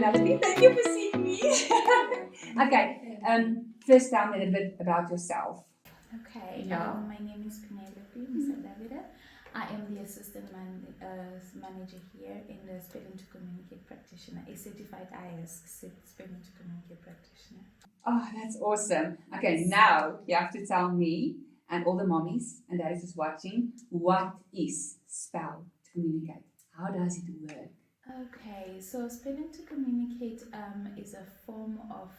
Penelope. Thank you for seeing me. Okay, first tell me a little bit about yourself. Okay, Yeah. my name is Pennelope Musadavira. I am the assistant manager here in the Spelling to Communicate practitioner, a certified IS Spelling to Communicate practitioner. Oh, that's awesome. Okay, now you have to tell me and all the mommies and daddies who's watching, what is spell to communicate? How does it work? Okay, so Spelling to Communicate is a form of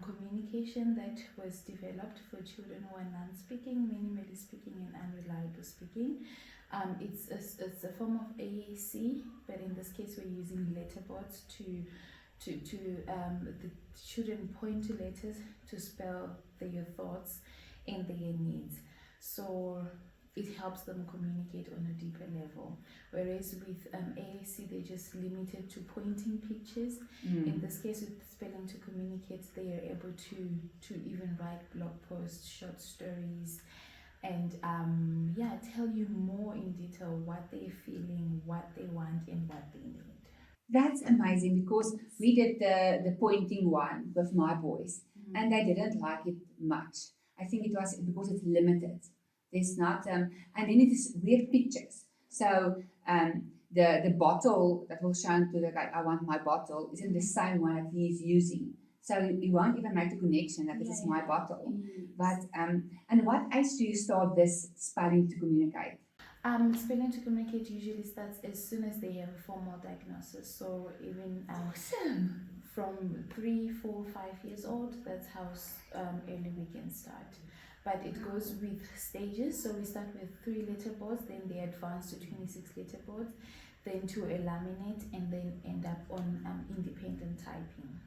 communication that was developed for children who are non-speaking, minimally speaking, and unreliable speaking. It's a form of AAC, but in this case we're using letterboards to the children point to letters to spell their thoughts and their needs. So it helps them communicate on a deeper level. Whereas with AAC, they're just limited to pointing pictures. In this case, with Spelling to Communicate, they are able to even write blog posts, short stories, and tell you more in detail what they're feeling, what they want, and what they need. That's amazing because we did the pointing one with my boys and they didn't like it much. I think it was because it's limited. There's not, and then it is weird pictures. So the bottle that was shown to the guy, I want my bottle, isn't the same one that he's using. So you won't even make the connection that this is my bottle. But and what age do you start this spelling to communicate? Spelling to Communicate usually starts as soon as they have a formal diagnosis. So even Awesome. from 3, 4, 5 years old, that's how early we can start. But it goes with stages. So we start with 3 letter boards, then they advance to 26 letter boards, then to a laminate, and then end up on independent typing.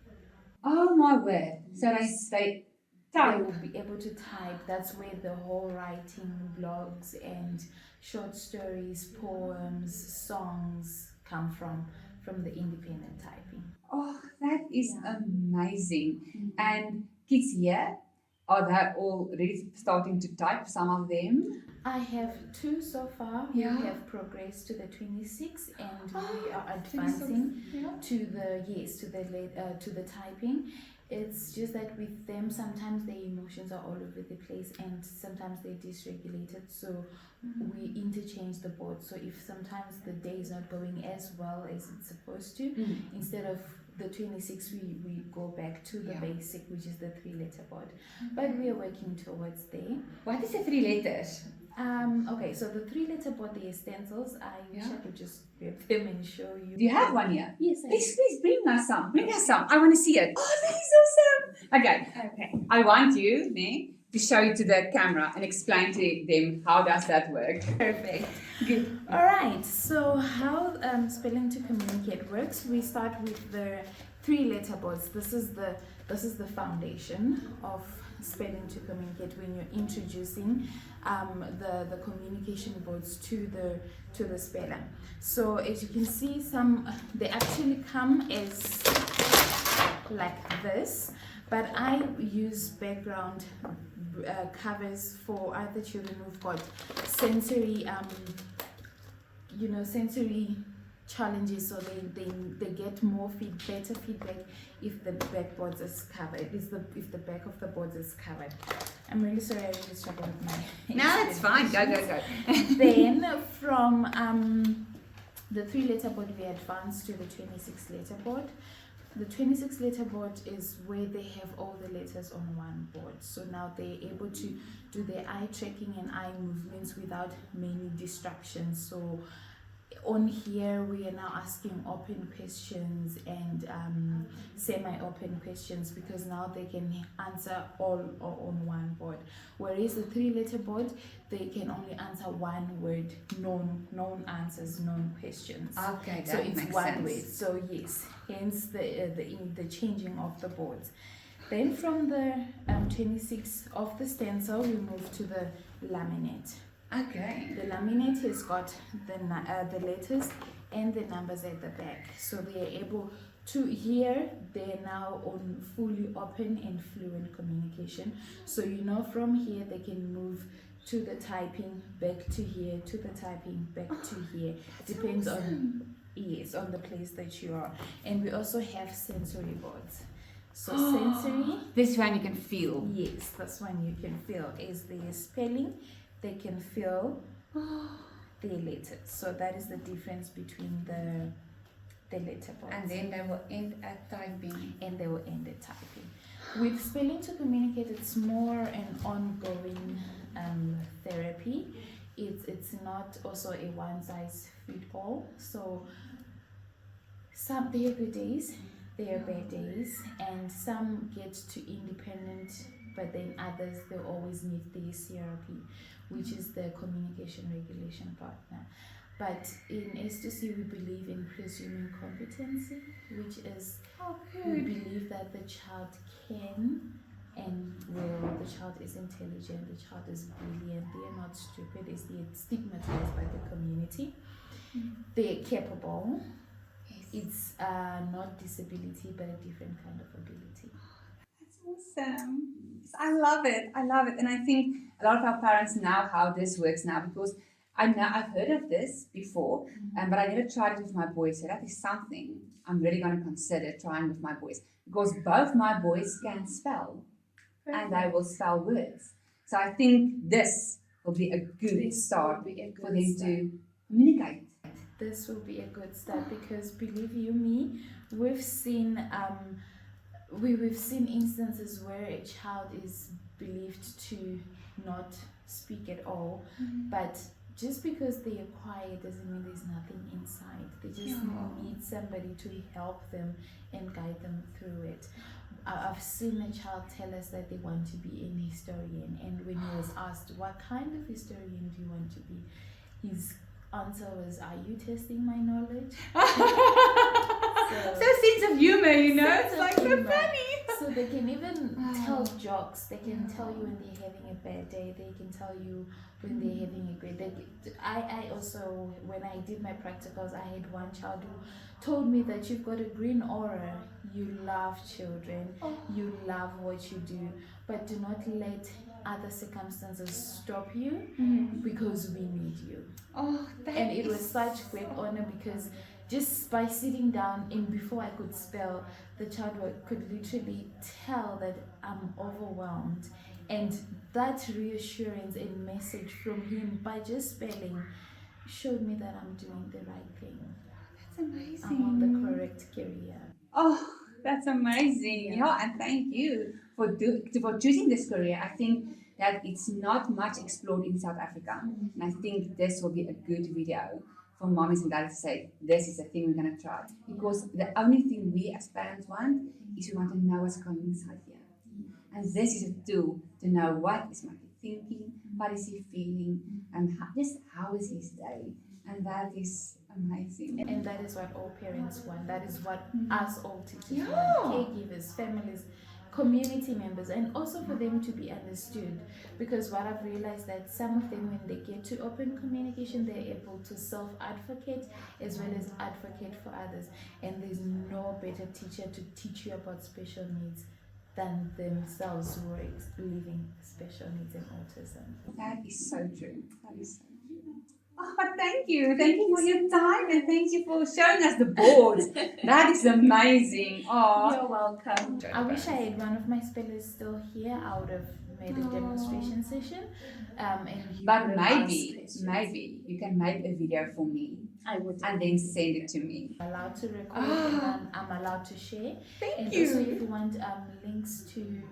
Oh my word! So they They type. will be able to type. That's where the whole writing, blogs, and short stories, poems, songs come from the independent typing. Oh, that is amazing. And kids here, are they already starting to type? Some of them. I have 2 so far. Yeah. We have progressed to the 26, and we are 26. advancing Yeah. to the typing. It's just that with them sometimes their emotions are all over the place and sometimes they're dysregulated, so we interchange the boards. So if sometimes the day is not going as well as it's supposed to, instead of the 26 we go back to the basic, which is the 3 letter board. But we are working towards there. What is the 3 letters? Okay, so the 3 letter board, the stencils, I wish I could just grab them and show you. Do you have one here? Yes, I Please bring us some. Bring us some. I want to see it. Oh, that is awesome. Okay. I want you, to show it to the camera and explain to them how does that work. Perfect. Good. All right. So how Spelling to Communicate works? We start with the 3 letter boards. This is the foundation of Spelling to Communicate when you're introducing the communication boards to the speller. So as you can see, they actually come as like this, but I use background covers for other children who've got sensory challenges, so they get more better feedback if the backboards is covered, if the back of the boards is covered. I'm really sorry, I really struggle with my No, it's fine. Go. Then from the 3 letter board we advance to the 26 letter board. The 26 letter board is where they have all the letters on one board. So now they're able to do their eye tracking and eye movements without many distractions. So on here we are now asking open questions and semi-open questions, because now they can answer all on one board. Whereas the 3 letter board, they can only answer one word, known answers, known questions. Okay, that so it's makes one sense. word. So yes, hence the changing of the boards. Then from the 26 of the stencil, we move to the laminate. Okay. The laminate has got the letters and the numbers at the back, so they are able to hear. They're now on fully open and fluent communication. So from here they can move to the typing, back to here, to the typing, back to here. Depends on Yes, on the place that you are. And we also have sensory boards. So sensory, This one you can feel. yes, this one you can feel is the spelling. They can feel their letters. So that is the difference between the letter boards. And then they will end at typing. And they will end at typing. With spelling to communicate, it's more an ongoing therapy. It's not also a one size fit all. So some there are good days, there are bad days, and some get to independent, but then others they always need the CRP, which is the communication regulation partner. But in S2C we believe in presuming competency, which is we believe that the child can and will, the child is intelligent, the child is brilliant, they are not stupid, they're stigmatized by the community, they're capable. It's not disability but a different kind of ability. That's awesome. I love it. I love it. And I think a lot of our parents know how this works now, because I've heard of this before, but I never tried it with my boys. So that is something I'm really going to consider trying with my boys, because both my boys can spell and they will spell words. So I think this will be a good start for them to communicate. This will be a good start because believe you me, we've seen we've seen instances where a child is believed to not speak at all, but just because they are quiet doesn't mean there's nothing inside. They just need somebody to help them and guide them through it. I've seen a child tell us that they want to be an historian, and when he was asked what kind of historian do you want to be, his answer was, "Are you testing my knowledge?" So sense of humor, you know, it's like so funny. So they can even tell jokes. They can tell you when they're having a bad day. They can tell you when they're having a great day. I also, when I did my practicals, I had one child who told me that you've got a green aura. You love children. You love what you do, but do not let other circumstances stop you because we need you. And it was such great honor because just by sitting down and before I could spell, the child could literally tell that I'm overwhelmed, and that reassurance and message from him by just spelling showed me that I'm doing the right thing. That's amazing. I'm on the correct career. Oh, that's amazing. Yeah, and thank you for choosing this career. I think that it's not much explored in South Africa, and I think this will be a good video for mommies and dads to say, this is the thing we're going to try. Because the only thing we as parents want is we want to know what's going inside here. And this is a tool to know what is my kid thinking, what is he feeling, and how is his day. And that is amazing. And that is what all parents want. That is what us all teachers want. Caregivers, families, community members, and also for them to be understood. Because what I've realized that some of them, when they get to open communication, they're able to self-advocate as well as advocate for others. And there's no better teacher to teach you about special needs than themselves who are living special needs and autism. That is so true. That is so true. Oh, but thank you. Thank you for your time, and thank you for showing us the board. That is amazing. Oh, you're welcome. I wish I had one of my spellers still here. I would have made a demonstration session. But maybe you can make a video for me. I would. And then send it to me. I'm allowed to record and I'm allowed to share. Thank you. Also, if you want links to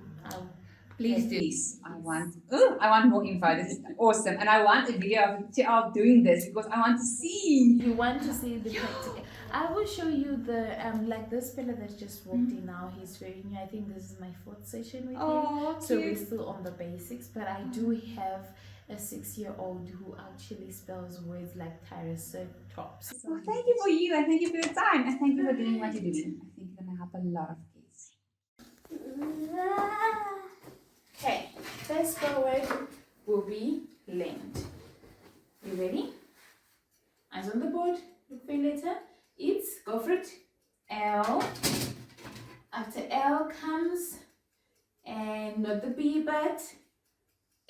please do. I want more info. This is awesome. And I want a video of a child doing this because I want to see. You want to see the practical. I will show you the like this speller that just walked in now. He's very new. I think this is my 4th session with him. So we're still on the basics, but I do have a 6-year-old who actually spells words like triceratops. So thank you for you, and thank you for your time, and thank you for doing what you're doing. I think you're gonna help a lot of kids. Okay, first word will be lend. You ready? Eyes on the board. Look for your letter. It's, go for it. L. After L comes, and not the B, but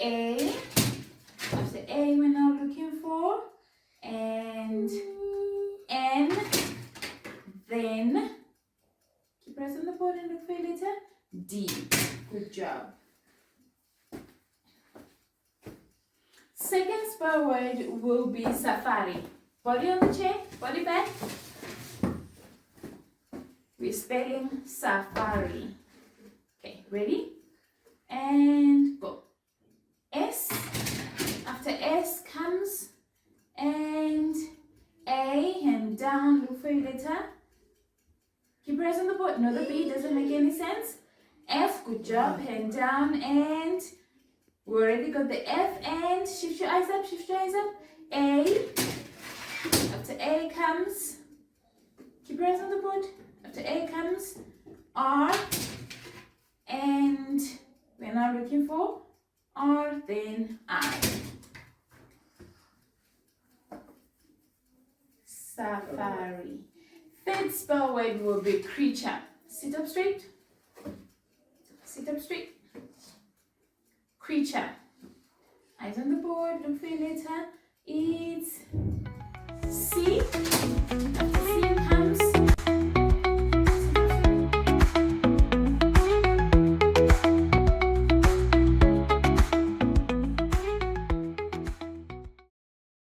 A. After A, we're now looking for, and N. then keep pressing the board and look for your letter D. Good job. Second spell word will be safari. Body on the chair, body back. We're spelling safari. Okay, ready? And go. S. After S comes and A, and down, look for your letter. Keep pressing the board. No, the B doesn't make any sense. F, good job, hand down, and we already got the F, and shift your eyes up, shift your eyes up. A, after A comes, keep pressing the board. After A comes R, and we're now looking for R, then I. Safari. Third spell word will be creature. Sit up straight. Sit up straight. Creature. Eyes on the board, look for your letter. It's